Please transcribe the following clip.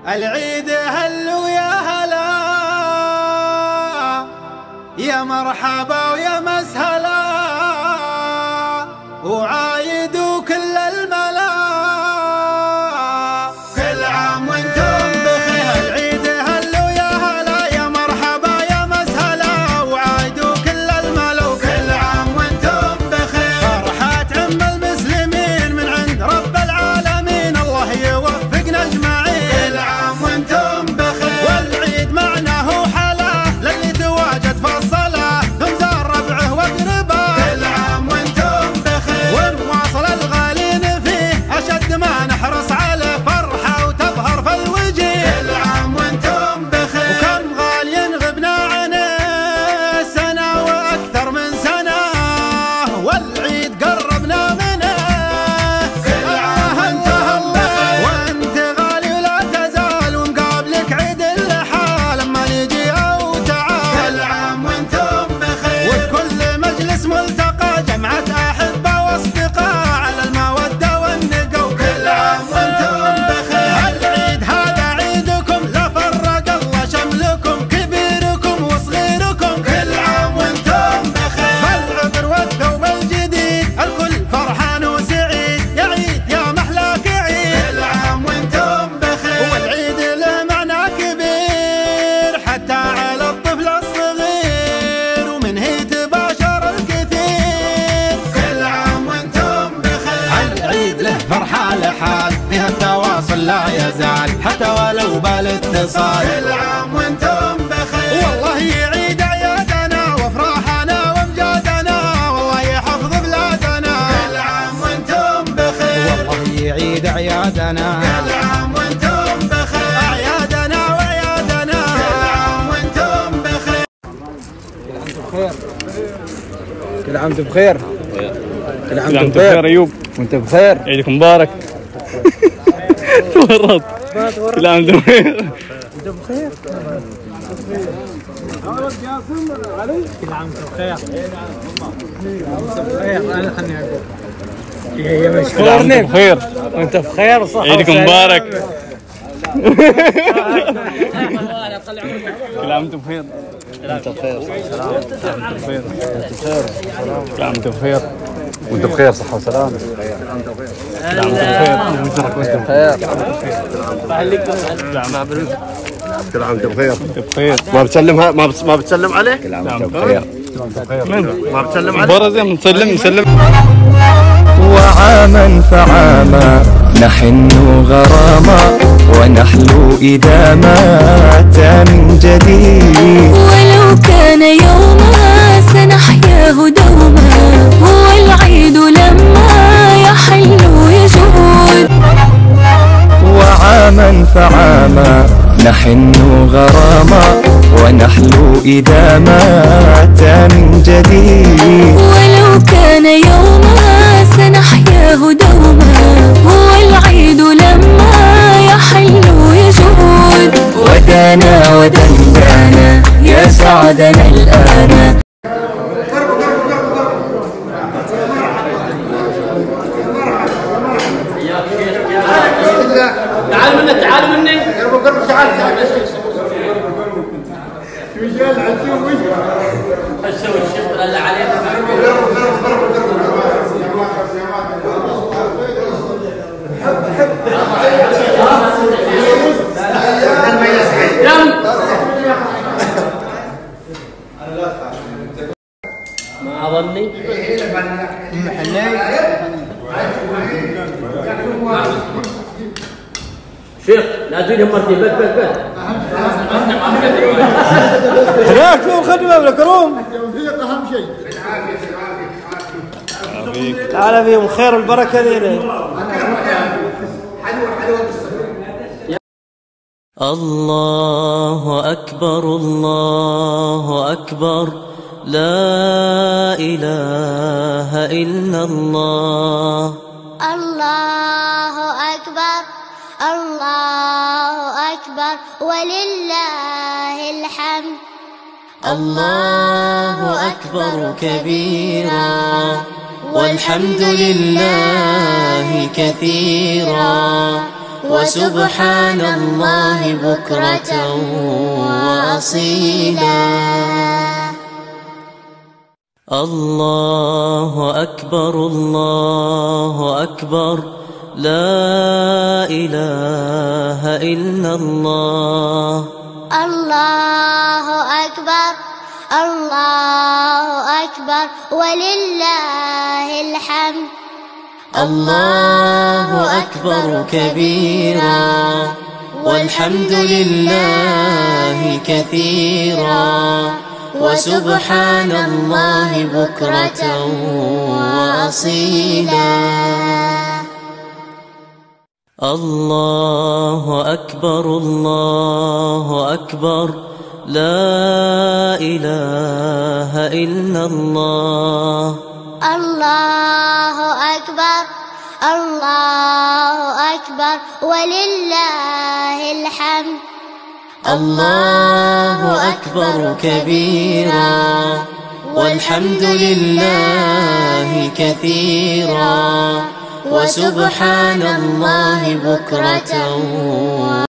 العيد هلو يا هلا، يا مرحبا ويا مسهلا، وعايدوا كل الملا، كل عام وانتم بخير. العيد هلو يا هلا، يا مرحبا يا مسهلا، وعايدوا كل الملا، وكل عام وانتم بخير. فرحات عم المسلمين من عند رب العالمين، الله يوفقنا اجمعين. كل عام وانتم بخير، والعيد معناه حلا للي تواجد في الصلاة، ثم زار ربعه واقرباه. كل عام وانتم بخير، ونواصل الغالين فيه اشد ما نحرص عليه، فرحة وتظهر في الوجيه. كل عام وانتم بخير، وكم غالي غبنا عنه سنة واكثر من سنة، والعيد قربنا منه. كل عام وانتم بخير، وانت غالي ولا تزال، ومقابلك عيد اللحى لما نجي او تعال. كل عام وانتم بخير، وفي كل مجلس ملتقى جمعة احبة واصدقاء على المودة والنقا. وكل عام وانتم بخير، هالعيد هذا عيدكم لا فرق الله شملكم، كبيركم وصغيركم. كل عام وانتم بخير، بالعطر والثوب الجديد الكل فرحان وسعيد، يا عيد يا محلاك عيد. كل عام وانتم بخير، والعيد له معنى كبير حتى على الطفل الصغير، ومن هي تباشر الكثير. كل عام وانتم بخير، العيد له فرحة لحال فيها التواصل لا يزال حتى ولو بالاتصال. كل عام وانتم بخير، والله يعيد اعيادنا وافراحنا وامجادنا، والله يحفظ بلادنا. كل عام وانتم بخير، والله يعيد اعيادنا. كل عام وانتم بخير، اعيادنا واعيادنا. كل عام وانتم بخير. كل عام وانتم بخير. كل عام وانتم بخير ايوب، وانت بخير. عيدكم مبارك. تورط. كل عام وانتم بخير. انت بخير. كل عام وانتم بخير. انا خلني اقول هي مشكورني بخير وانت بخير. صح، عيدكم مبارك. كل عام وانتم بخير. انت بخير. بخير. كل عام وانتم بخير. وانت بخير صحة وسلامة. كل عام وانتم بخير. كل عام وانت بخير. بخير. ما بتسلمها ما بتسلم عليه. كل عام وانت بخير. ما بتسلم عليه. برا زين نسلم. وعاما فعاما نحن غراما، ونحلو إذا ما أتى من جديد. ولو كان يوما سنحياه دوما، هو العيد لما يحل يجود. وعاما فعاما نحن غراما، ونحلو إذا ما أتى من جديد. ولو كان يوما سنحياه دوما، هو العيد لما يحل يجود. ودانا ودندانا يا سعدنا الآن. تعال مني قرب تعال رجال عجيب وش اسوي الشيخ طلع علينا. ما ظني شيخ لا تجيهم مرتين بس هناك فيهم خدمة بالكروم. توفيق اهم شيء. تعال فيهم خير والبركة لنا. الله أكبر الله أكبر، لا إله إلا الله. الله أكبر الله أكبر ولله الحمد. الله أكبر كبيرا، والحمد لله كثيرا، وسبحان الله بكرة وأصيلا. الله أكبر الله أكبر لا إله إلا الله. الله أكبر الله أكبر ولله الحمد. الله أكبر كبيرا والحمد لله كثيرا وسبحان الله بكرة وأصيلا. الله أكبر الله أكبر لا إله إلا الله. الله أكبر الله أكبر ولله الحمد. الله أكبر كبيرا والحمد لله كثيرا وسبحان الله بكرة